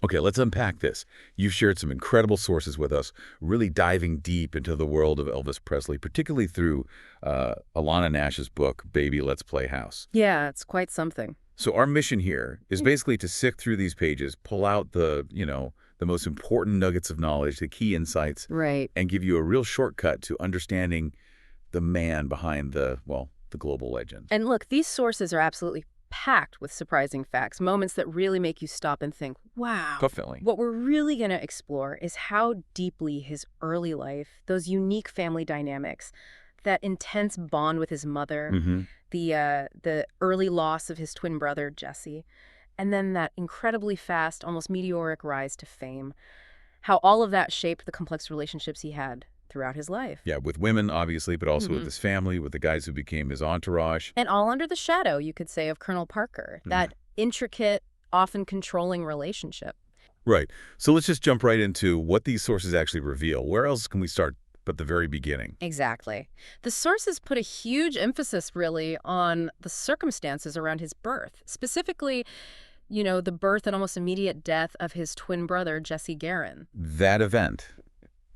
Okay, let's unpack this. You've shared some incredible sources with us, really diving deep into the world of Elvis Presley, particularly through Alana Nash's book, Baby, Let's Play House. Yeah, it's quite something. So our mission here is basically to sift through these pages, pull out the most important nuggets of knowledge, the key insights, Right. and give you a real shortcut to understanding the man behind the global legend. And look, these sources are absolutely packed with surprising facts, moments that really make you stop and think, wow. Definitely. What we're really going to explore is how deeply his early life, those unique family dynamics, that intense bond with his mother, the early loss of his twin brother, Jesse, and then that incredibly fast, almost meteoric rise to fame, how all of that shaped the complex relationships he had throughout his life. Yeah, with women, obviously, but also with his family, with the guys who became his entourage. And all under the shadow, you could say, of Colonel Parker, that intricate, often controlling relationship. Right. So let's just jump right into what these sources actually reveal. Where else can we start but the very beginning? Exactly. The sources put a huge emphasis, really, on the circumstances around his birth. Specifically, the birth and almost immediate death of his twin brother, Jesse Garin. That event,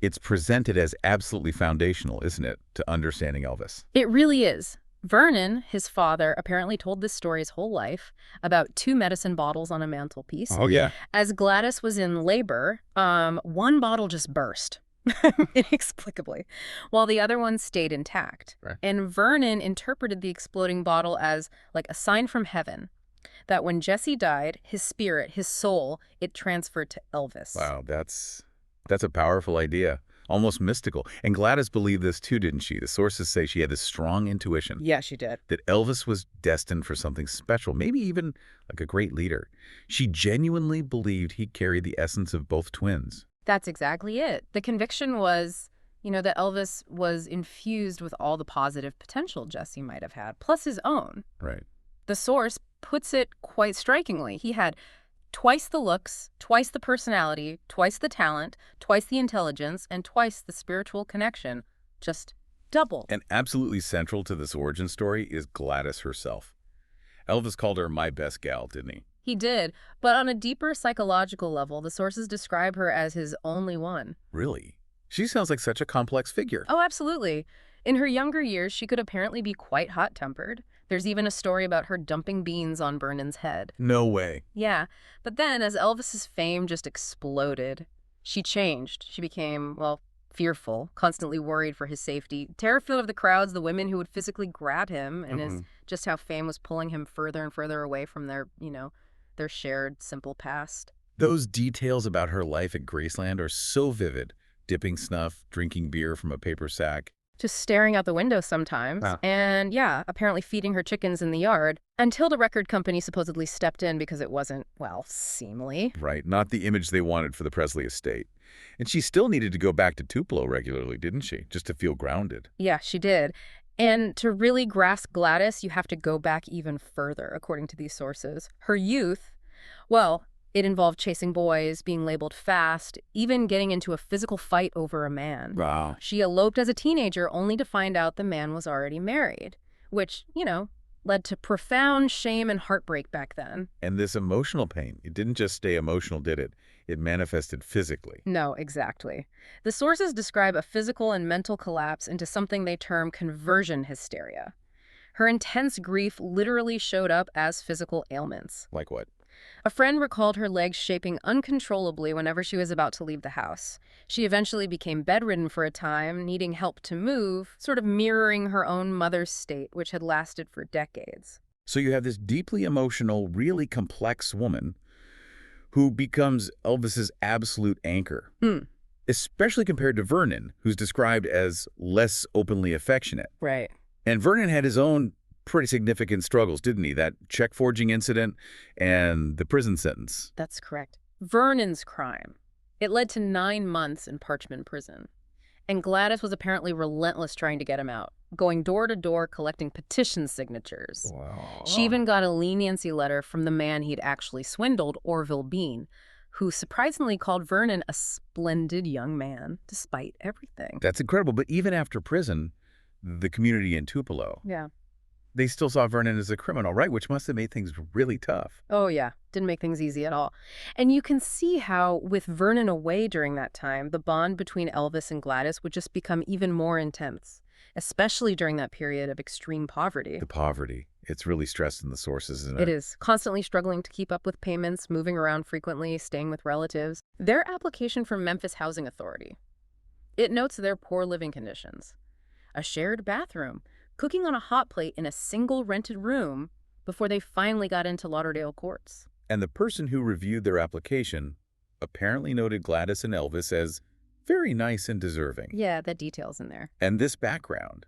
it's presented as absolutely foundational, isn't it, to understanding Elvis? It really is. Vernon, his father, apparently told this story his whole life about 2 medicine bottles on a mantelpiece. Oh, yeah. As Gladys was in labor, one bottle just burst. Inexplicably, while the other one stayed intact. Right. And Vernon interpreted the exploding bottle as like a sign from heaven that when Jesse died, his spirit, his soul, it transferred to Elvis. Wow, that's a powerful idea. Almost mystical. And Gladys believed this too, didn't she? The sources say she had this strong intuition. Yeah, she did. That Elvis was destined for something special, maybe even like a great leader. She genuinely believed he carried the essence of both twins. That's exactly it. The conviction was, that Elvis was infused with all the positive potential Jesse might have had, plus his own. Right. The source puts it quite strikingly. He had twice the looks, twice the personality, twice the talent, twice the intelligence, and twice the spiritual connection. Just double. And absolutely central to this origin story is Gladys herself. Elvis called her my best gal, didn't he? He did, but on a deeper psychological level, the sources describe her as his only one. Really? She sounds like such a complex figure. Oh, absolutely. In her younger years, she could apparently be quite hot-tempered. There's even a story about her dumping beans on Vernon's head. No way. Yeah, but then as Elvis's fame just exploded, she changed. She became, fearful, constantly worried for his safety, terrified of the crowds, the women who would physically grab him, and just how fame was pulling him further and further away from their shared, simple past. Those details about her life at Graceland are so vivid. Dipping snuff, drinking beer from a paper sack. Just staring out the window sometimes. Wow. And apparently feeding her chickens in the yard until the record company supposedly stepped in because it wasn't, seemly. Right, not the image they wanted for the Presley estate. And she still needed to go back to Tupelo regularly, didn't she? Just to feel grounded. Yeah, she did. And to really grasp Gladys, you have to go back even further, according to these sources. Her youth, it involved chasing boys, being labeled fast, even getting into a physical fight over a man. Wow. She eloped as a teenager only to find out the man was already married, which, led to profound shame and heartbreak back then. And this emotional pain, it didn't just stay emotional, did it? It manifested physically. No, exactly. The sources describe a physical and mental collapse into something they term conversion hysteria. Her intense grief literally showed up as physical ailments. Like what? A friend recalled her legs shaping uncontrollably whenever she was about to leave the house. She eventually became bedridden for a time, needing help to move, sort of mirroring her own mother's state, which had lasted for decades. So you have this deeply emotional, really complex woman who becomes Elvis's absolute anchor, especially compared to Vernon, who's described as less openly affectionate. Right. And Vernon had his own pretty significant struggles, didn't he? That check forging incident and the prison sentence. That's correct. Vernon's crime. It led to 9 months in Parchman Prison. And Gladys was apparently relentless trying to get him out, going door to door collecting petition signatures. Wow. She even got a leniency letter from the man he'd actually swindled, Orville Bean, who surprisingly called Vernon a splendid young man, despite everything. That's incredible. But even after prison, the community in Tupelo, they still saw Vernon as a criminal, right? Which must have made things really tough. Oh, yeah. Didn't make things easy at all. And you can see how, with Vernon away during that time, the bond between Elvis and Gladys would just become even more intense, especially during that period of extreme poverty. The poverty. It's really stressed in the sources, isn't it? It is. Constantly struggling to keep up with payments, moving around frequently, staying with relatives. Their application for Memphis Housing Authority. It notes their poor living conditions. A shared bathroom, cooking on a hot plate in a single rented room before they finally got into Lauderdale courts. And the person who reviewed their application apparently noted Gladys and Elvis as very nice and deserving. Yeah, that detail's in there. And this background,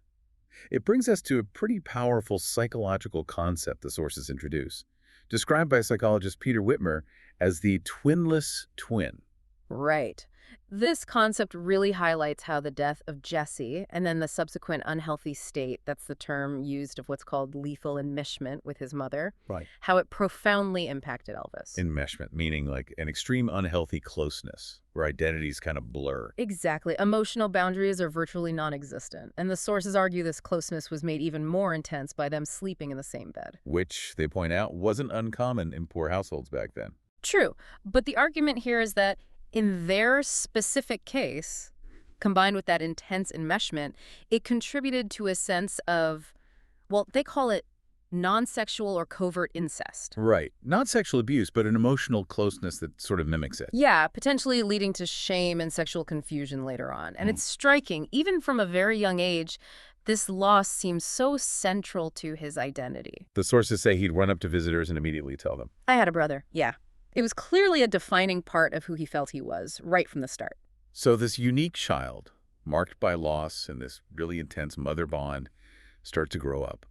it brings us to a pretty powerful psychological concept the sources introduce, described by psychologist Peter Whitmer as the twinless twin. Right. This concept really highlights how the death of Jesse and then the subsequent unhealthy state, that's the term used of what's called lethal enmeshment with his mother, Right. how it profoundly impacted Elvis. Enmeshment, meaning like an extreme unhealthy closeness where identities kind of blur. Exactly. Emotional boundaries are virtually non-existent, and the sources argue this closeness was made even more intense by them sleeping in the same bed. Which, they point out, wasn't uncommon in poor households back then. True, but the argument here is that in their specific case, combined with that intense enmeshment, it contributed to a sense of, well, they call it non-sexual or covert incest. Right. Not sexual abuse, but an emotional closeness that sort of mimics it. Yeah, potentially leading to shame and sexual confusion later on. And it's striking, even from a very young age, this loss seems so central to his identity. The sources say he'd run up to visitors and immediately tell them. I had a brother, yeah. It was clearly a defining part of who he felt he was, right from the start. So this unique child, marked by loss and this really intense mother bond, starts to grow up.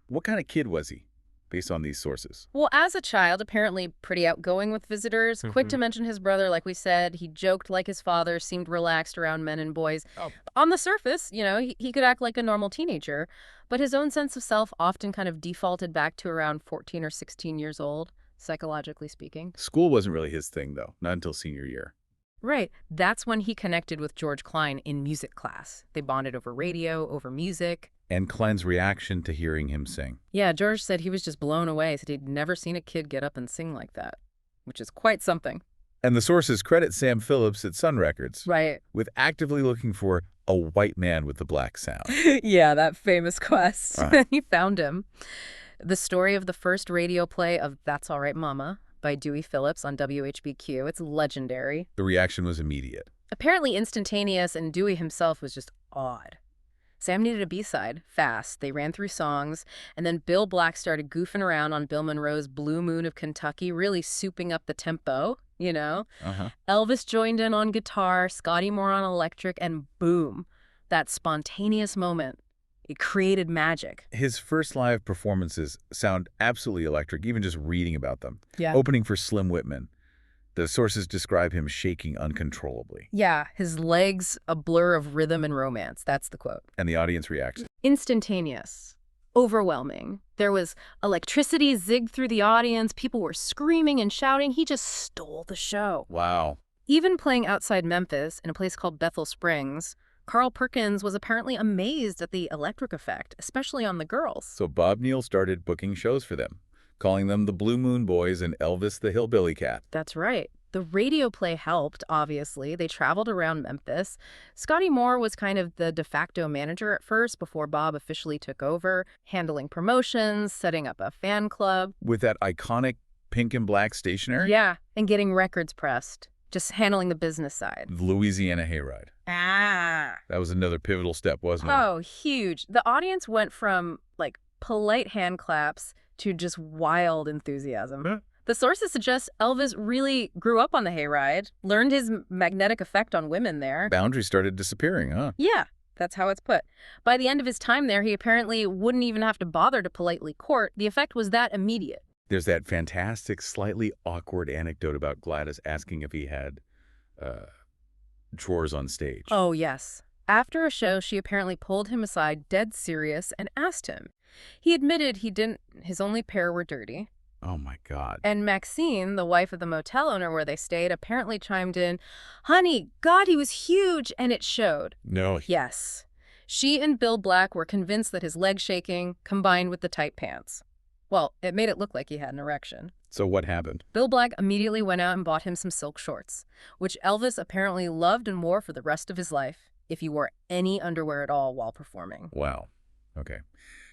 What kind of kid was he, based on these sources? Well, as a child, apparently pretty outgoing with visitors, quick to mention his brother, like we said. He joked like his father, seemed relaxed around men and boys. Oh. On the surface, he could act like a normal teenager, but his own sense of self often kind of defaulted back to around 14 or 16 years old, psychologically speaking. School wasn't really his thing, though, not until senior year. Right. That's when he connected with George Klein in music class. They bonded over radio, over music. And Klein's reaction to hearing him sing. Yeah, George said he was just blown away, said he'd never seen a kid get up and sing like that, which is quite something. And the sources credit Sam Phillips at Sun Records Right. with actively looking for a white man with the black sound. Yeah, that famous quest. He found him. The story of the first radio play of That's All Right, Mama by Dewey Phillips on WHBQ. It's legendary. The reaction was immediate. Apparently instantaneous, and Dewey himself was just awed. Sam needed a B-side, fast. They ran through songs, and then Bill Black started goofing around on Bill Monroe's Blue Moon of Kentucky, really souping up the tempo, Elvis joined in on guitar, Scotty Moore on electric, and boom, that spontaneous moment. It created magic. His first live performances sound absolutely electric, even just reading about them. Yeah. Opening for Slim Whitman. The sources describe him shaking uncontrollably. Yeah, his legs a blur of rhythm and romance. That's the quote. And the audience reaction. Instantaneous. Overwhelming. There was electricity zigged through the audience. People were screaming and shouting. He just stole the show. Wow. Even playing outside Memphis in a place called Bethel Springs, Carl Perkins was apparently amazed at the electric effect, especially on the girls. So Bob Neal started booking shows for them, calling them the Blue Moon Boys and Elvis the Hillbilly Cat. That's right. The radio play helped, obviously. They traveled around Memphis. Scotty Moore was kind of the de facto manager at first before Bob officially took over, handling promotions, setting up a fan club. With that iconic pink and black stationery? Yeah, and getting records pressed. Just handling the business side. The Louisiana Hayride. Ah. That was another pivotal step, wasn't it? Oh, huge. The audience went from, polite hand claps to just wild enthusiasm. Huh? The sources suggest Elvis really grew up on the hayride, learned his magnetic effect on women there. Boundaries started disappearing, huh? Yeah, that's how it's put. By the end of his time there, he apparently wouldn't even have to bother to politely court. The effect was that immediate. There's that fantastic, slightly awkward anecdote about Gladys asking if he had drawers on stage. Oh, yes. After a show, she apparently pulled him aside, dead serious, and asked him. He admitted he didn't. His only pair were dirty. Oh, my God. And Maxine, the wife of the motel owner where they stayed, apparently chimed in, "Honey, God, he was huge," and it showed. No. Yes. She and Bill Black were convinced that his leg shaking combined with the tight pants. Well, it made it look like he had an erection. So what happened? Bill Black immediately went out and bought him some silk shorts, which Elvis apparently loved and wore for the rest of his life, if he wore any underwear at all while performing. Wow. Okay.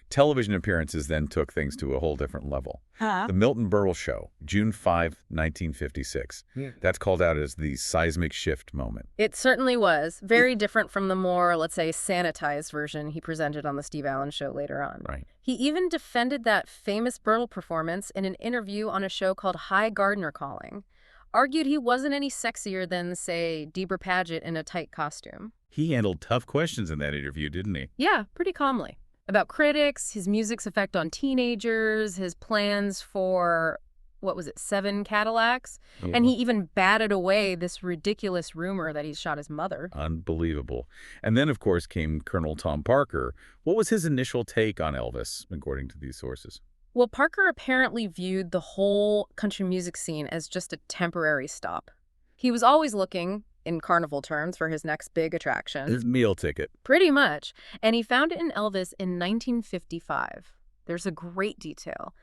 Television appearances then took things to a whole different level. The Milton Berle Show, June 5, 1956. That's called out as the seismic shift moment. It certainly was. Very different from the more, let's say, sanitized version he presented on the Steve Allen Show later on. Right. He even defended that famous Berle performance in an interview on a show called High Gardner Calling. Argued he wasn't any sexier than, say, Deborah Paget in a tight costume. He handled tough questions in that interview, didn't he? Yeah, pretty calmly. About critics, his music's effect on teenagers, his plans for, 7 Cadillacs? Yeah. And he even batted away this ridiculous rumor that he shot his mother. Unbelievable. And then, of course, came Colonel Tom Parker. What was his initial take on Elvis, according to these sources? Well, Parker apparently viewed the whole country music scene as just a temporary stop. He was always looking, in carnival terms, for his next big attraction. His meal ticket. Pretty much. And he found it in Elvis in 1955. There's a great detail.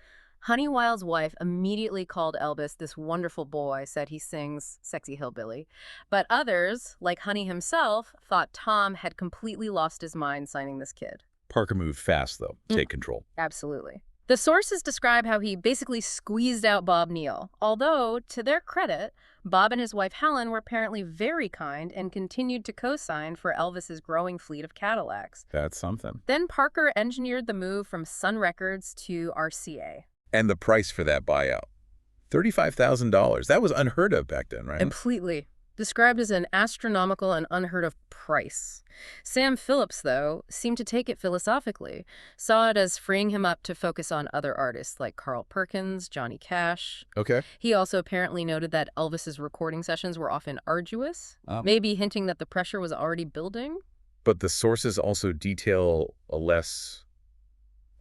Honey Wild's wife immediately called Elvis this wonderful boy, said he sings Sexy Hillbilly. But others, like Honey himself, thought Tom had completely lost his mind signing this kid. Parker moved fast, though. Take control. Absolutely. The sources describe how he basically squeezed out Bob Neal, although, to their credit, Bob and his wife Helen were apparently very kind and continued to co-sign for Elvis's growing fleet of Cadillacs. That's something. Then Parker engineered the move from Sun Records to RCA. And the price for that buyout? $35,000. That was unheard of back then, right? Completely. Described as an astronomical and unheard of price. Sam Phillips, though, seemed to take it philosophically, saw it as freeing him up to focus on other artists like Carl Perkins, Johnny Cash. Okay. He also apparently noted that Elvis's recording sessions were often arduous, maybe hinting that the pressure was already building. But the sources also detail a less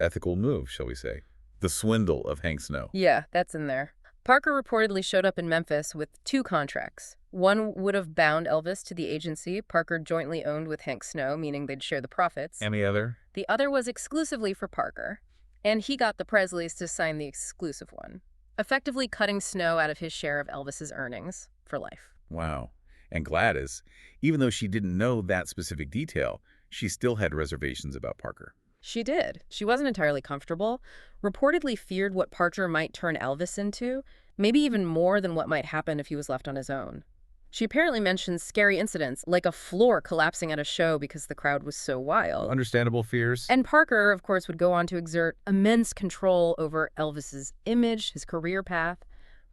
ethical move, shall we say. The swindle of Hank Snow. Yeah, that's in there. Parker reportedly showed up in Memphis with 2 contracts. One would have bound Elvis to the agency Parker jointly owned with Hank Snow, meaning they'd share the profits. And the other? The other was exclusively for Parker, and he got the Presleys to sign the exclusive one, effectively cutting Snow out of his share of Elvis's earnings for life. Wow. And Gladys, even though she didn't know that specific detail, she still had reservations about Parker. She did. She wasn't entirely comfortable, reportedly feared what Parker might turn Elvis into, maybe even more than what might happen if he was left on his own. She apparently mentioned scary incidents, like a floor collapsing at a show because the crowd was so wild. Understandable fears. And Parker, of course, would go on to exert immense control over Elvis's image, his career path,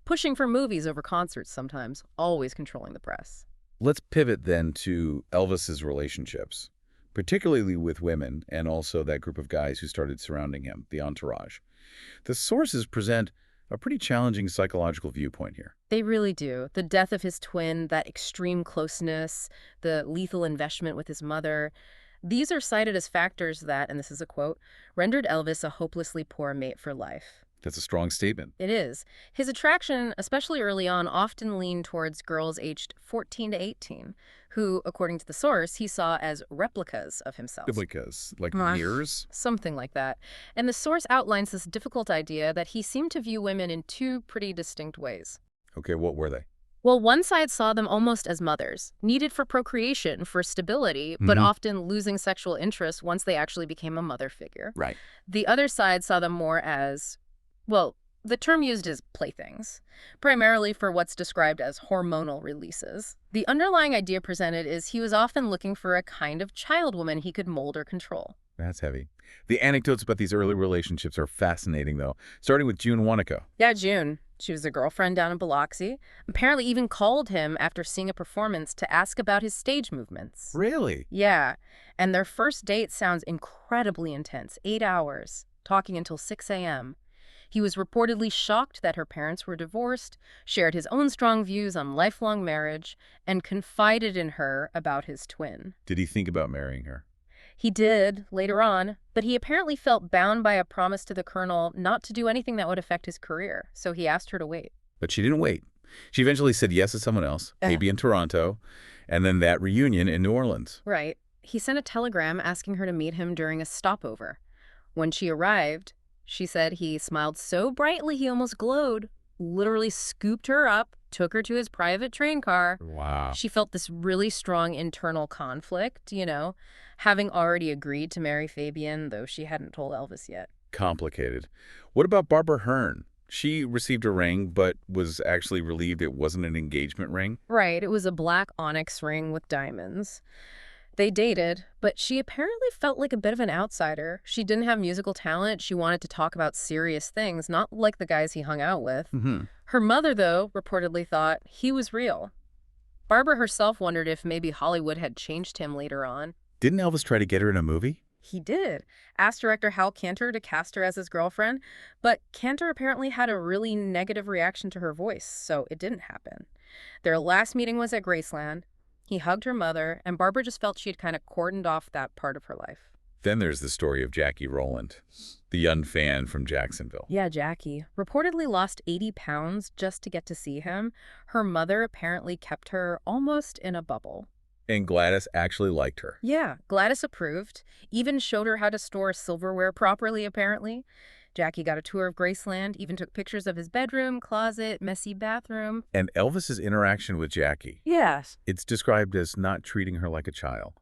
pushing for movies over concerts sometimes, always controlling the press. Let's pivot then to Elvis's relationships, particularly with women and also that group of guys who started surrounding him, the entourage. The sources present a pretty challenging psychological viewpoint here. They really do. The death of his twin, that extreme closeness, the lethal investment with his mother, these are cited as factors that, and this is a quote, rendered Elvis a hopelessly poor mate for life. That's a strong statement. It is. His attraction, especially early on, often leaned towards girls aged 14 to 18, who, according to the source, he saw as replicas of himself. Replicas? Like mirrors? Something like that. And the source outlines this difficult idea that he seemed to view women in 2 pretty distinct ways. Okay, what were they? Well, one side saw them almost as mothers, needed for procreation, for stability, but often losing sexual interest once they actually became a mother figure. Right. The other side saw them more as, well, the term used is playthings, primarily for what's described as hormonal releases. The underlying idea presented is he was often looking for a kind of child woman he could mold or control. That's heavy. The anecdotes about these early relationships are fascinating, though, starting with June Wanako. Yeah, June. She was a girlfriend down in Biloxi. Apparently even called him after seeing a performance to ask about his stage movements. Really? Yeah. And their first date sounds incredibly intense. 8 hours, talking until 6 a.m. He was reportedly shocked that her parents were divorced, shared his own strong views on lifelong marriage, and confided in her about his twin. Did he think about marrying her? He did, later on, but he apparently felt bound by a promise to the colonel not to do anything that would affect his career, so he asked her to wait. But she didn't wait. She eventually said yes to someone else, maybe in Toronto, and then that reunion in New Orleans. Right. He sent a telegram asking her to meet him during a stopover. When she arrived, she said he smiled so brightly he almost glowed, literally scooped her up, took her to his private train car. Wow. She felt this really strong internal conflict, having already agreed to marry Fabian, though she hadn't told Elvis yet. Complicated. What about Barbara Hearn? She received a ring, but was actually relieved it wasn't an engagement ring. Right, it was a black onyx ring with diamonds. They dated, but she apparently felt like a bit of an outsider. She didn't have musical talent. She wanted to talk about serious things, not like the guys he hung out with. Her mother, though, reportedly thought he was real. Barbara herself wondered if maybe Hollywood had changed him later on. Didn't Elvis try to get her in a movie? He did. Asked director Hal Cantor to cast her as his girlfriend, but Cantor apparently had a really negative reaction to her voice, so it didn't happen. Their last meeting was at Graceland. He hugged her mother, and Barbara just felt she had kind of cordoned off that part of her life. Then there's the story of Jackie Rowland, the young fan from Jacksonville. Yeah, Jackie. Reportedly lost 80 pounds just to get to see him. Her mother apparently kept her almost in a bubble. And Gladys actually liked her. Yeah, Gladys approved. Even showed her how to store silverware properly, apparently. Jackie got a tour of Graceland, even took pictures of his bedroom, closet, messy bathroom. And Elvis's interaction with Jackie. Yes. It's described as not treating her like a child,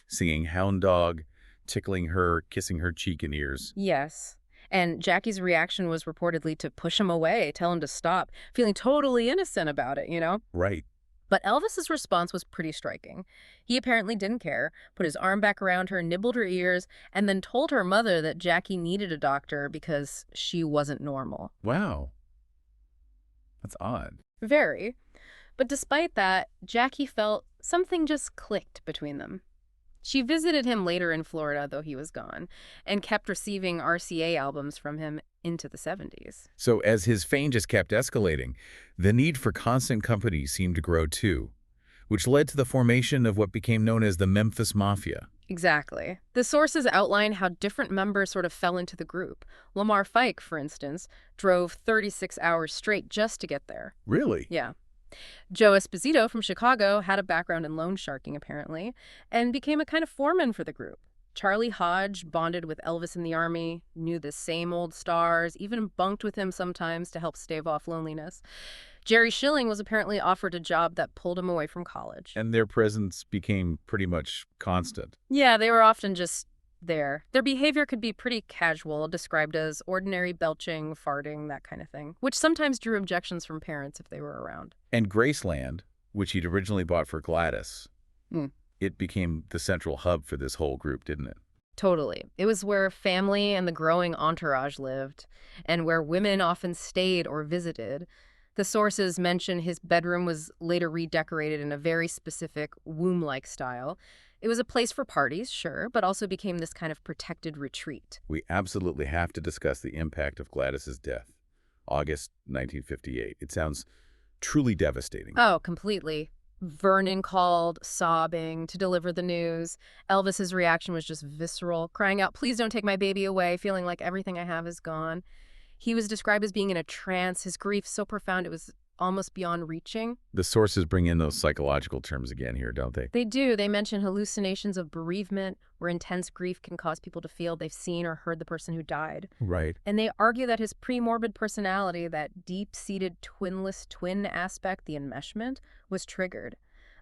singing hound dog, tickling her, kissing her cheek and ears. Yes. And Jackie's reaction was reportedly to push him away, tell him to stop, feeling totally innocent about it, Right. But Elvis's response was pretty striking. He apparently didn't care, put his arm back around her, nibbled her ears, and then told her mother that Jackie needed a doctor because she wasn't normal. Wow. That's odd. Very. But despite that, Jackie felt something just clicked between them. She visited him later in Florida, though he was gone, and kept receiving RCA albums from him into the 70s. So as his fame just kept escalating, the need for constant company seemed to grow too, which led to the formation of what became known as the Memphis Mafia. Exactly. The sources outline how different members sort of fell into the group. Lamar Fike, for instance, drove 36 hours straight just to get there. Really? Yeah. Joe Esposito from Chicago had a background in loan sharking, apparently, and became a kind of foreman for the group. Charlie Hodge bonded with Elvis in the Army, knew the same old stars, even bunked with him sometimes to help stave off loneliness. Jerry Schilling was apparently offered a job that pulled him away from college. And their presence became pretty much constant. Yeah, they were often just there. Their behavior could be pretty casual, described as ordinary belching, farting, that kind of thing, which sometimes drew objections from parents if they were around. And Graceland, which he'd originally bought for Gladys, it became the central hub for this whole group, didn't it? Totally. It was where family and the growing entourage lived, and where women often stayed or visited. The sources mention his bedroom was later redecorated in a very specific womb-like style. It was a place for parties, sure, but also became this kind of protected retreat. We absolutely have to discuss the impact of Gladys's death, August 1958. It sounds truly devastating. Oh, completely. Vernon called, sobbing, to deliver the news. Elvis's reaction was just visceral, crying out, "Please don't take my baby away," feeling like everything I have is gone. He was described as being in a trance, his grief so profound it was almost beyond reaching. The sources bring in those psychological terms again here, don't they? They do. They mention hallucinations of bereavement, where intense grief can cause people to feel they've seen or heard the person who died. Right. And they argue that his pre-morbid personality, that deep-seated twinless twin aspect, the enmeshment, was triggered.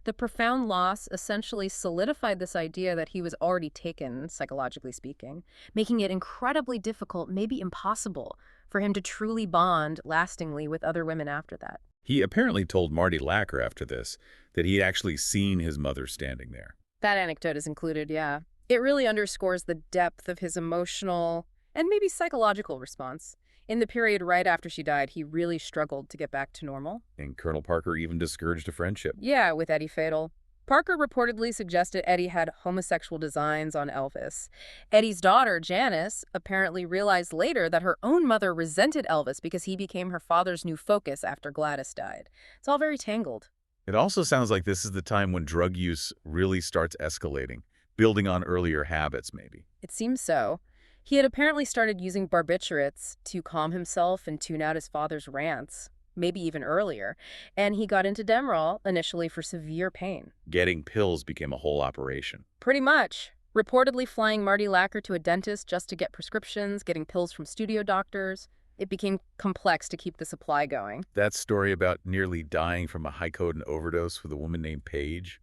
The profound loss essentially solidified this idea that he was already taken, psychologically speaking, making it incredibly difficult, maybe impossible, for him to truly bond lastingly with other women after that. He apparently told Marty Lacker after this that he'd actually seen his mother standing there. That anecdote is included, yeah. It really underscores the depth of his emotional and maybe psychological response. In the period right after she died, he really struggled to get back to normal. And Colonel Parker even discouraged a friendship. Yeah, with Eddie Fatal. Parker reportedly suggested Eddie had homosexual designs on Elvis. Eddie's daughter, Janice, apparently realized later that her own mother resented Elvis because he became her father's new focus after Gladys died. It's all very tangled. It also sounds like this is the time when drug use really starts escalating, building on earlier habits, maybe. It seems so. He had apparently started using barbiturates to calm himself and tune out his father's rants. maybe even earlier. And he got into Demerol initially for severe pain. Getting pills became a whole operation. Pretty much. Reportedly flying Marty Lacker to a dentist just to get prescriptions, getting pills from studio doctors. It became complex to keep the supply going. That story about nearly dying from a high-codeine overdose with a woman named Paige,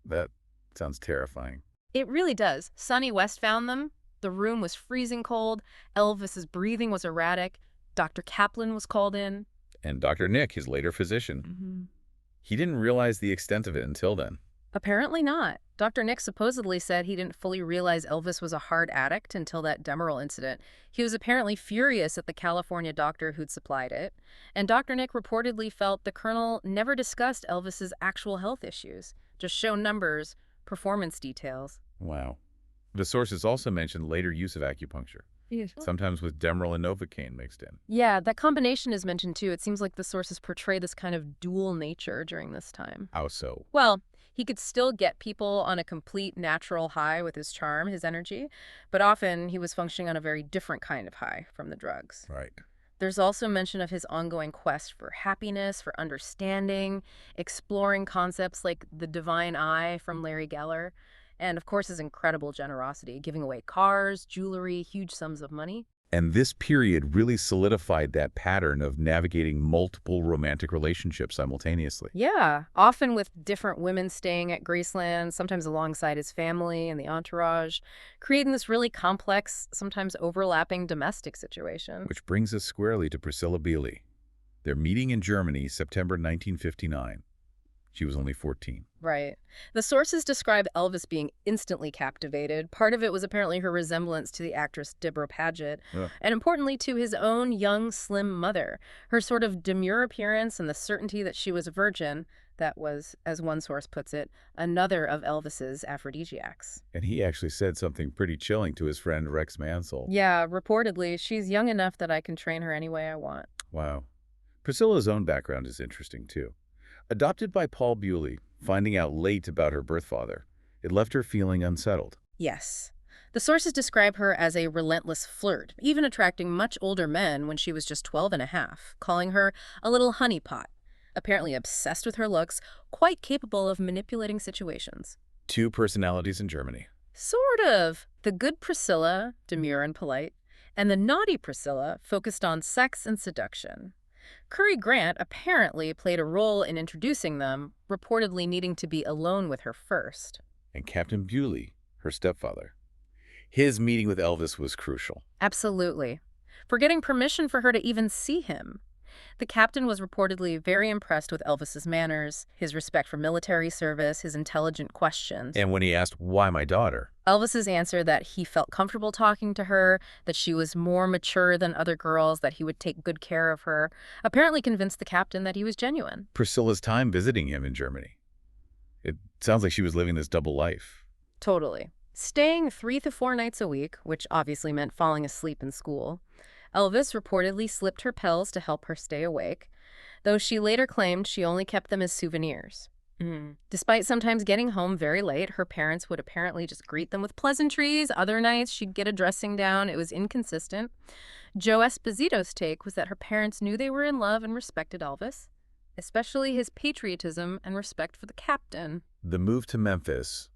that sounds terrifying. It really does. Sonny West found them. The room was freezing cold. Elvis's breathing was erratic. Dr. Kaplan was called in. And Dr. Nick, his later physician, he didn't realize the extent of it until then. Apparently not. Dr. Nick supposedly said he didn't fully realize Elvis was a hard addict until that Demerol incident. He was apparently furious at the California doctor who'd supplied it. And Dr. Nick reportedly felt the colonel never discussed Elvis's actual health issues, just show numbers, performance details. Wow. The sources also mentioned later use of acupuncture, sometimes with Demerol and Novocaine mixed in. Yeah, that combination is mentioned too. It seems like the sources portray this kind of dual nature during this time. How so? Well, he could still get people on a complete natural high with his charm, his energy, but often he was functioning on a very different kind of high from the drugs. Right. There's also mention of his ongoing quest for happiness, for understanding, exploring concepts like the divine eye from Larry Geller, and of course his incredible generosity, giving away cars, jewelry, huge sums of money. And this period really solidified that pattern of navigating multiple romantic relationships simultaneously. Yeah, often with different women staying at Graceland, sometimes alongside his family and the entourage, creating this really complex, sometimes overlapping domestic situation. Which brings us squarely to Priscilla Beale. They're meeting in Germany, September 1959. She was only 14. Right. The sources describe Elvis being instantly captivated. Part of it was apparently her resemblance to the actress Deborah Paget, and importantly to his own young, slim mother. Her sort of demure appearance and the certainty that she was a virgin, that was, as one source puts it, another of Elvis's aphrodisiacs. And he actually said something pretty chilling to his friend Rex Mansell. Yeah, reportedly, she's young enough that I can train her any way I want. Wow. Priscilla's own background is interesting, too. Adopted by Paul Bewley, finding out late about her birth father, it left her feeling unsettled. Yes. The sources describe her as a relentless flirt, even attracting much older men when she was just 12 and a half, calling her a little honeypot, apparently obsessed with her looks, quite capable of manipulating situations. Two personalities in Germany. Sort of. The good Priscilla, demure and polite, and the naughty Priscilla, focused on sex and seduction. Curry Grant apparently played a role in introducing them, reportedly needing to be alone with her first. And Captain Bewley, her stepfather. His meeting with Elvis was crucial. Absolutely. For getting permission for her to even see him. The captain was reportedly very impressed with Elvis's manners, his respect for military service, his intelligent questions. And when he asked, "Why my daughter?" Elvis's answer that he felt comfortable talking to her, that she was more mature than other girls, that he would take good care of her, apparently convinced the captain that he was genuine. Priscilla's time visiting him in Germany. It sounds like she was living this double life. Totally. Staying 3 to 4 nights a week, which obviously meant falling asleep in school. Elvis reportedly slipped her pills to help her stay awake, though she later claimed she only kept them as souvenirs. Despite sometimes getting home very late, her parents would apparently just greet them with pleasantries. Other nights, she'd get a dressing down. It was inconsistent. Joe Esposito's take was that her parents knew they were in love and respected Elvis, especially his patriotism and respect for the captain. The move to Memphis,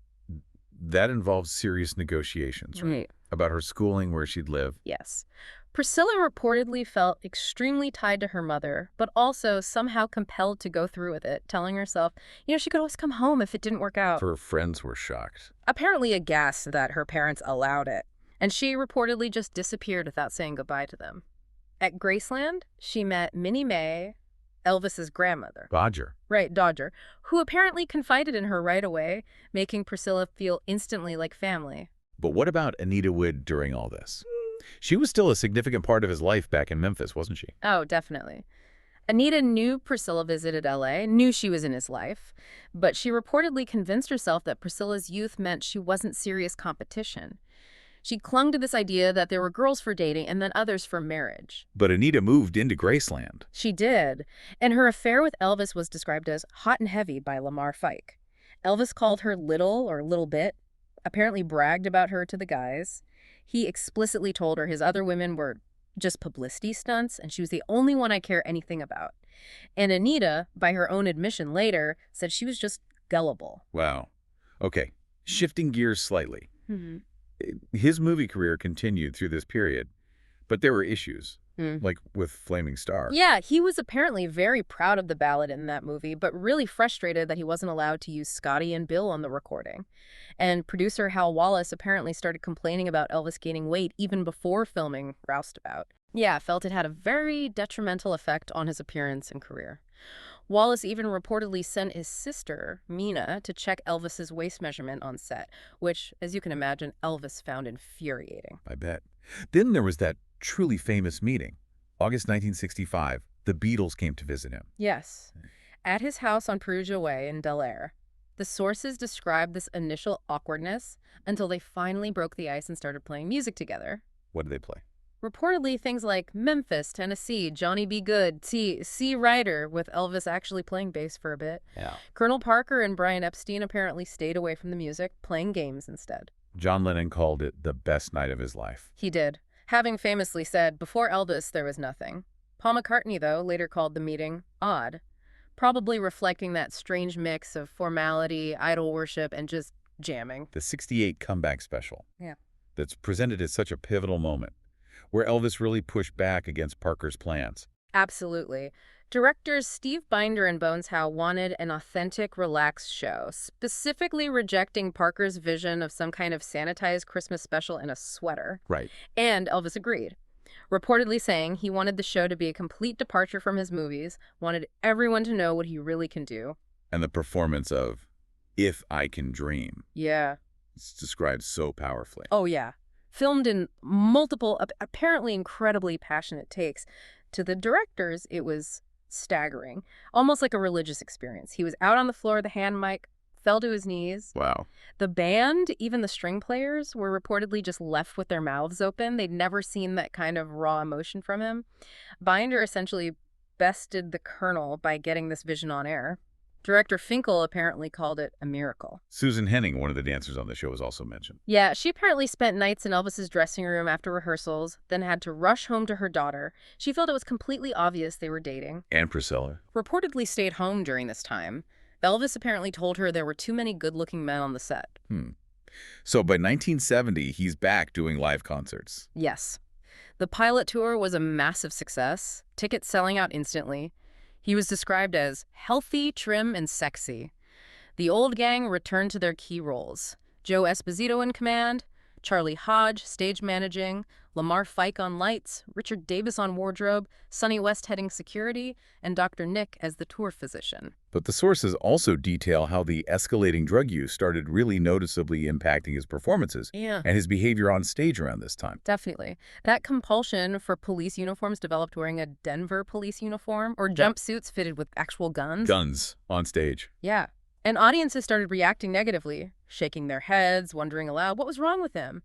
that involved serious negotiations, right? About her schooling, where she'd live. Yes. Priscilla reportedly felt extremely tied to her mother, but also somehow compelled to go through with it, telling herself, she could always come home if it didn't work out. Her friends were shocked. Apparently aghast that her parents allowed it, and she reportedly just disappeared without saying goodbye to them. At Graceland, she met Minnie Mae, Elvis's grandmother. Dodger. Right, Dodger, who apparently confided in her right away, making Priscilla feel instantly like family. But what about Anita Wood during all this? She was still a significant part of his life back in Memphis, wasn't she? Oh, definitely. Anita knew Priscilla visited L.A., knew she was in his life, but she reportedly convinced herself that Priscilla's youth meant she wasn't serious competition. She clung to this idea that there were girls for dating and then others for marriage. But Anita moved into Graceland. She did, and her affair with Elvis was described as hot and heavy by Lamar Fike. Elvis called her little or little bit, apparently bragged about her to the guys. He explicitly told her his other women were just publicity stunts, and she was the only one I care anything about. And Anita, by her own admission later, said she was just gullible. Wow. Okay, shifting gears slightly. Mm-hmm. His movie career continued through this period, but there were issues, like with Flaming Star. Yeah, he was apparently very proud of the ballad in that movie, but really frustrated that he wasn't allowed to use Scotty and Bill on the recording. And producer Hal Wallace apparently started complaining about Elvis gaining weight even before filming Roustabout. Yeah, felt it had a very detrimental effect on his appearance and career. Wallace even reportedly sent his sister, Mina, to check Elvis's waist measurement on set, which, as you can imagine, Elvis found infuriating. I bet. Then there was that truly famous meeting. August 1965, the Beatles came to visit him. Yes. At his house on Perugia Way in Del Air. The sources describe this initial awkwardness until they finally broke the ice and started playing music together. What did they play? Reportedly, things like Memphis, Tennessee, Johnny B. Good, sAllRight, with Elvis actually playing bass for a bit. Yeah. Colonel Parker and Brian Epstein apparently stayed away from the music, playing games instead. John Lennon called it the best night of his life. He did, having famously said, before Elvis, there was nothing. Paul McCartney, though, later called the meeting odd, probably reflecting that strange mix of formality, idol worship, and just jamming. The '68 comeback special. Yeah. That's presented as such a pivotal moment, where Elvis really pushed back against Parker's plans. Absolutely. Directors Steve Binder and Bones Howe wanted an authentic, relaxed show, specifically rejecting Parker's vision of some kind of sanitized Christmas special in a sweater. Right. And Elvis agreed, reportedly saying he wanted the show to be a complete departure from his movies, wanted everyone to know what he really can do. And the performance of If I Can Dream. Yeah. It's described so powerfully. Oh, yeah. Filmed in multiple, apparently incredibly passionate takes. To the directors, it was staggering, almost like a religious experience. He was out on the floor, the hand mic, fell to his knees. Wow. The band, even the string players, were reportedly just left with their mouths open. They'd never seen that kind of raw emotion from him. Binder essentially bested the Colonel by getting this vision on air. Director Finkel apparently called it a miracle. Susan Henning, one of the dancers on the show, was also mentioned. Yeah, she apparently spent nights in Elvis's dressing room after rehearsals, then had to rush home to her daughter. She felt it was completely obvious they were dating. And Priscilla. Reportedly stayed home during this time. Elvis apparently told her there were too many good-looking men on the set. So by 1970, he's back doing live concerts. Yes. The pilot tour was a massive success, tickets selling out instantly. He was described as healthy, trim, and sexy. The old gang returned to their key roles. Joe Esposito in command, Charlie Hodge stage managing, Lamar Fike on lights, Richard Davis on wardrobe, Sonny West heading security, and Dr. Nick as the tour physician. But the sources also detail how the escalating drug use started really noticeably impacting his performances Yeah. and his behavior on stage around this time. Definitely. That compulsion for police uniforms developed wearing a Denver police uniform or jumpsuits fitted with actual guns. Guns on stage. Yeah. And audiences started reacting negatively, shaking their heads, wondering aloud what was wrong with him.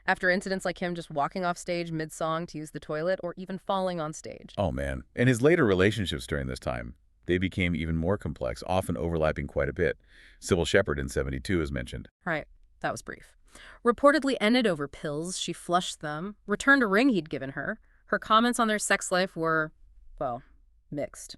After incidents like him just walking off stage mid-song to use the toilet or even falling on stage. Oh, man. And his later relationships during this time, they became even more complex, often overlapping quite a bit. Sybil Shepherd in '72 is mentioned. Right. That was brief. Reportedly ended over pills. She flushed them, returned a ring he'd given her. Her comments on their sex life were, well, mixed.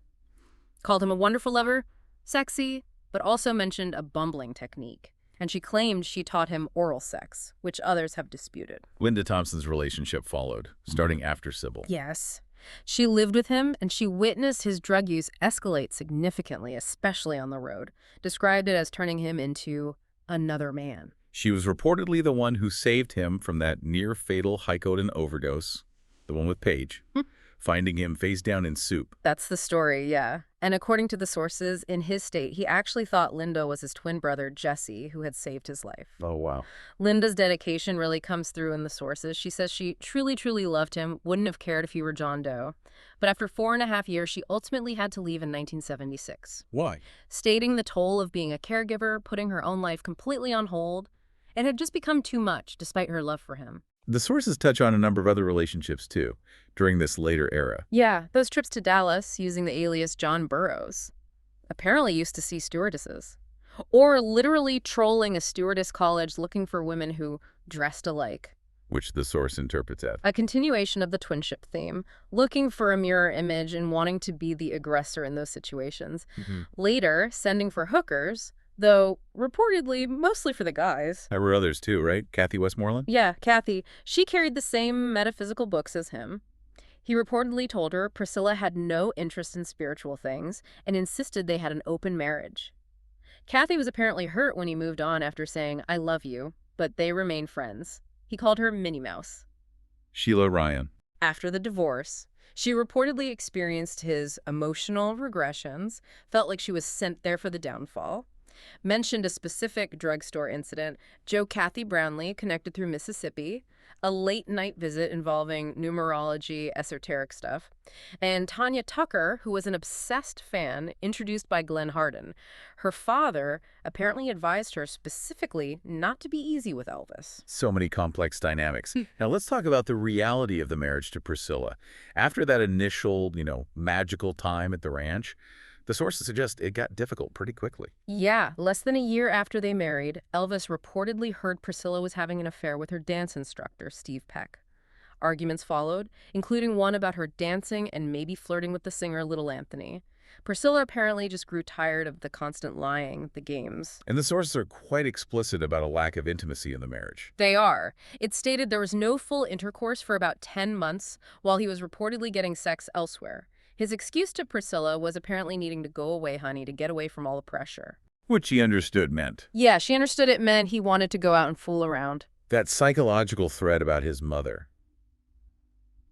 Called him a wonderful lover, sexy, but also mentioned a bumbling technique. And she claimed she taught him oral sex, which others have disputed. Linda Thompson's relationship followed, starting after Sybil. Yes. She lived with him, and she witnessed his drug use escalate significantly, especially on the road. Described it as turning him into another man. She was reportedly the one who saved him from that near-fatal Hycotin overdose, the one with Paige, finding him face down in soup. That's the story, yeah. And according to the sources, in his state, he actually thought Linda was his twin brother, Jesse, who had saved his life. Oh, wow. Linda's dedication really comes through in the sources. She says she truly, truly loved him, wouldn't have cared if he were John Doe. But after 4.5 years, she ultimately had to leave in 1976. Why? Stating the toll of being a caregiver, putting her own life completely on hold. It had just become too much, despite her love for him. The sources touch on a number of other relationships, too, during this later era. Yeah, those trips to Dallas using the alias John Burroughs. Apparently used to see stewardesses. Or literally trolling a stewardess college looking for women who dressed alike. which the source interprets as a continuation of the twinship theme, looking for a mirror image and wanting to be the aggressor in those situations. Later, sending for hookers, though reportedly mostly for the guys. There were others too, right? Kathy Westmoreland? Yeah, Kathy. She carried the same metaphysical books as him. He reportedly told her Priscilla had no interest in spiritual things and insisted they had an open marriage. Kathy was apparently hurt when he moved on after saying, "I love you," but they remained friends. He called her Minnie Mouse. Sheila Ryan. After the divorce, she reportedly experienced his emotional regressions, felt like she was sent there for the downfall, mentioned a specific drugstore incident, Joe Kathy Brownlee connected through Mississippi, a late-night visit involving numerology, esoteric stuff, and Tanya Tucker, who was an obsessed fan introduced by Glenn Hardin. Her father apparently advised her specifically not to be easy with Elvis. So many complex dynamics. Now let's talk about the reality of the marriage to Priscilla. After that initial, magical time at the ranch, the sources suggest it got difficult pretty quickly. Yeah, less than a year after they married, Elvis reportedly heard Priscilla was having an affair with her dance instructor, Steve Peck. Arguments followed, including one about her dancing and maybe flirting with the singer Little Anthony. Priscilla apparently just grew tired of the constant lying, the games. And the sources are quite explicit about a lack of intimacy in the marriage. They are. It stated there was no full intercourse for about 10 months, while he was reportedly getting sex elsewhere. His excuse to Priscilla was apparently needing to go away, honey, to get away from all the pressure. Which he understood meant. Yeah, she understood it meant he wanted to go out and fool around. That psychological thread about his mother.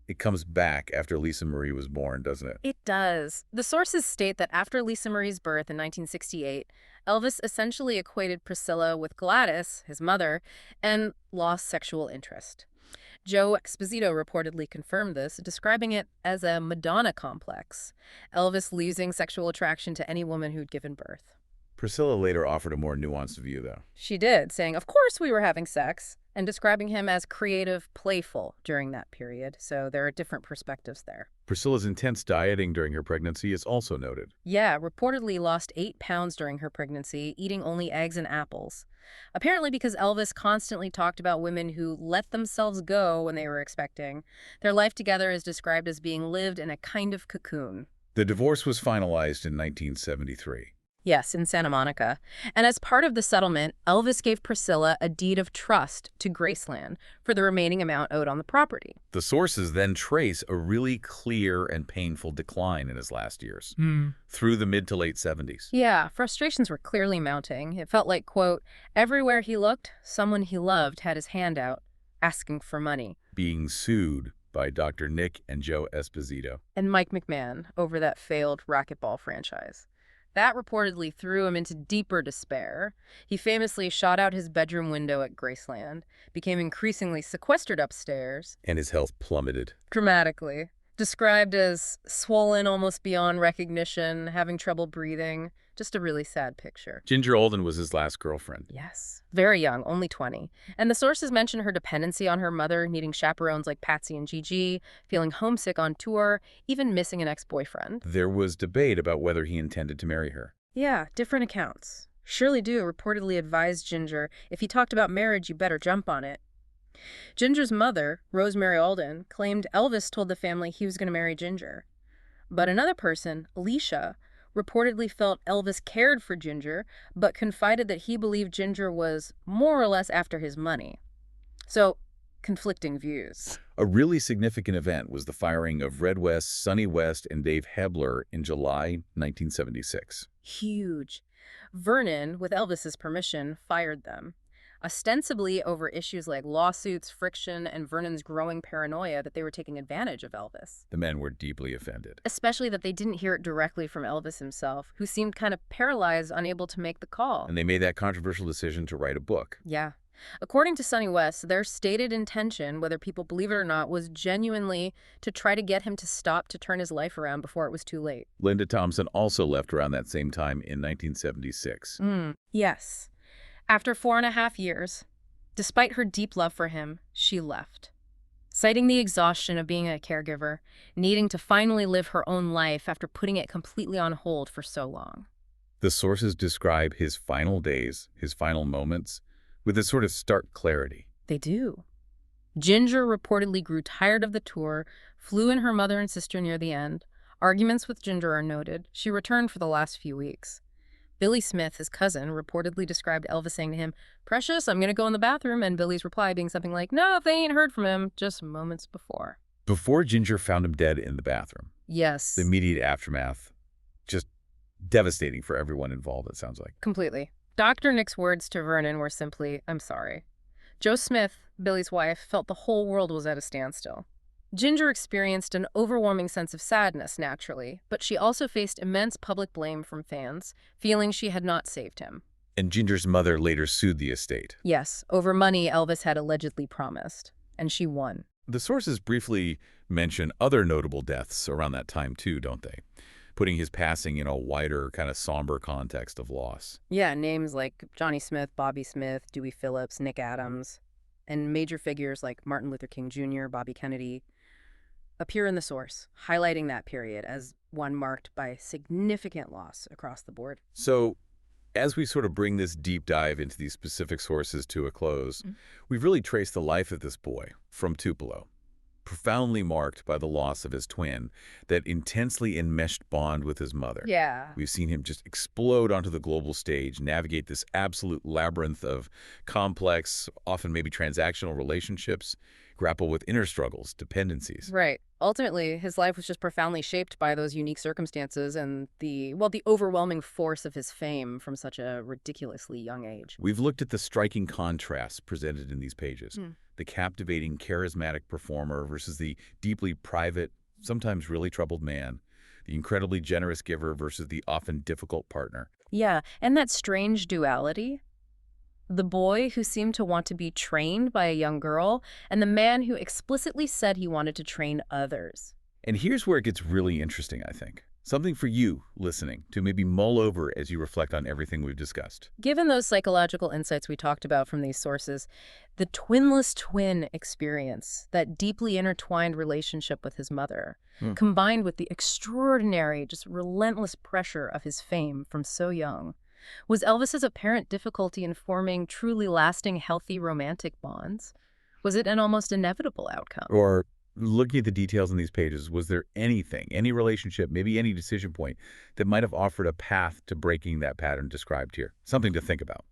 It comes back after Lisa Marie was born, doesn't it? It does. The sources state that after Lisa Marie's birth in 1968, Elvis essentially equated Priscilla with Gladys, his mother, and lost sexual interest. Joe Esposito reportedly confirmed this, describing it as a Madonna complex, Elvis losing sexual attraction to any woman who'd given birth. Priscilla later offered a more nuanced view, though. She did, saying, "Of course we were having sex," and describing him as creative, playful during that period. So there are different perspectives there. Priscilla's intense dieting during her pregnancy is also noted. Yeah, reportedly lost 8 pounds during her pregnancy, eating only eggs and apples. Apparently because Elvis constantly talked about women who let themselves go when they were expecting. Their life together is described as being lived in a kind of cocoon. The divorce was finalized in 1973. Yes, in Santa Monica. And as part of the settlement, Elvis gave Priscilla a deed of trust to Graceland for the remaining amount owed on the property. The sources then trace a really clear and painful decline in his last years, through the mid to late 70s. Yeah, frustrations were clearly mounting. It felt like, quote, everywhere he looked, someone he loved had his hand out, asking for money. Being sued by Dr. Nick and Joe Esposito. And Mike McMahon over that failed racquetball franchise. That reportedly threw him into deeper despair. He famously shot out his bedroom window at Graceland, became increasingly sequestered upstairs. And his health plummeted. Dramatically. Described as swollen almost beyond recognition, having trouble breathing. Just a really sad picture. Ginger Alden was his last girlfriend. Yes. Very young, only 20. And the sources mention her dependency on her mother, needing chaperones like Patsy and Gigi, feeling homesick on tour, even missing an ex-boyfriend. There was debate about whether he intended to marry her. Yeah, different accounts. Shirley Dew reportedly advised Ginger, if he talked about marriage, you better jump on it. Ginger's mother, Rosemary Alden, claimed Elvis told the family he was going to marry Ginger. But another person, Alicia, reportedly felt Elvis cared for Ginger, but confided that he believed Ginger was more or less after his money. So, conflicting views. A really significant event was the firing of Red West, Sonny West, and Dave Hebler in July 1976. Huge. Vernon, with Elvis's permission, fired them. Ostensibly over issues like lawsuits, friction, and Vernon's growing paranoia that they were taking advantage of Elvis. The men were deeply offended. Especially that they didn't hear it directly from Elvis himself, who seemed kind of paralyzed, unable to make the call. And they made that controversial decision to write a book. Yeah. According to Sonny West, their stated intention, whether people believe it or not, was genuinely to try to get him to stop to turn his life around before it was too late. Linda Thompson also left around that same time in 1976. Yes. After 4.5 years, despite her deep love for him, she left. Citing the exhaustion of being a caregiver, needing to finally live her own life after putting it completely on hold for so long. The sources describe his final days, his final moments, with a sort of stark clarity. They do. Ginger reportedly grew tired of the tour, flew in her mother and sister near the end. Arguments with Ginger are noted. She returned for the last few weeks. Billy Smith, his cousin, reportedly described Elvis saying to him, "Precious, I'm going to go in the bathroom," and Billy's reply being something like, "No, if they ain't heard from him, just moments before." Before Ginger found him dead in the bathroom. Yes. The immediate aftermath, just devastating for everyone involved, it sounds like. Completely. Dr. Nick's words to Vernon were simply, "I'm sorry." Jo Smith, Billy's wife, felt the whole world was at a standstill. Ginger experienced an overwhelming sense of sadness, naturally, but she also faced immense public blame from fans, feeling she had not saved him. And Ginger's mother later sued the estate. Yes, over money Elvis had allegedly promised, and she won. The sources briefly mention other notable deaths around that time too, don't they? Putting his passing in a wider, kind of somber context of loss. Yeah, names like Johnny Smith, Bobby Smith, Dewey Phillips, Nick Adams, and major figures like Martin Luther King Jr., Bobby Kennedy, appear in the source, highlighting that period as one marked by significant loss across the board. So, as we sort of bring this deep dive into these specific sources to a close, we've really traced the life of this boy from Tupelo, profoundly marked by the loss of his twin, that intensely enmeshed bond with his mother. Yeah. We've seen him just explode onto the global stage, navigate this absolute labyrinth of complex, often maybe transactional relationships, grapple with inner struggles, dependencies. Right. Ultimately, his life was just profoundly shaped by those unique circumstances and the overwhelming force of his fame from such a ridiculously young age. We've looked at the striking contrasts presented in these pages. The captivating, charismatic performer versus the deeply private, sometimes really troubled man. The incredibly generous giver versus the often difficult partner. Yeah, and that strange duality. The boy who seemed to want to be trained by a young girl, and the man who explicitly said he wanted to train others. And here's where it gets really interesting, I think. Something for you, listening, to maybe mull over as you reflect on everything we've discussed. Given those psychological insights we talked about from these sources, the twinless twin experience, that deeply intertwined relationship with his mother, combined with the extraordinary, just relentless pressure of his fame from so young, was Elvis's apparent difficulty in forming truly lasting, healthy romantic bonds? Was it an almost inevitable outcome? Or, looking at the details in these pages, was there anything, any relationship, maybe any decision point that might have offered a path to breaking that pattern described here? Something to think about.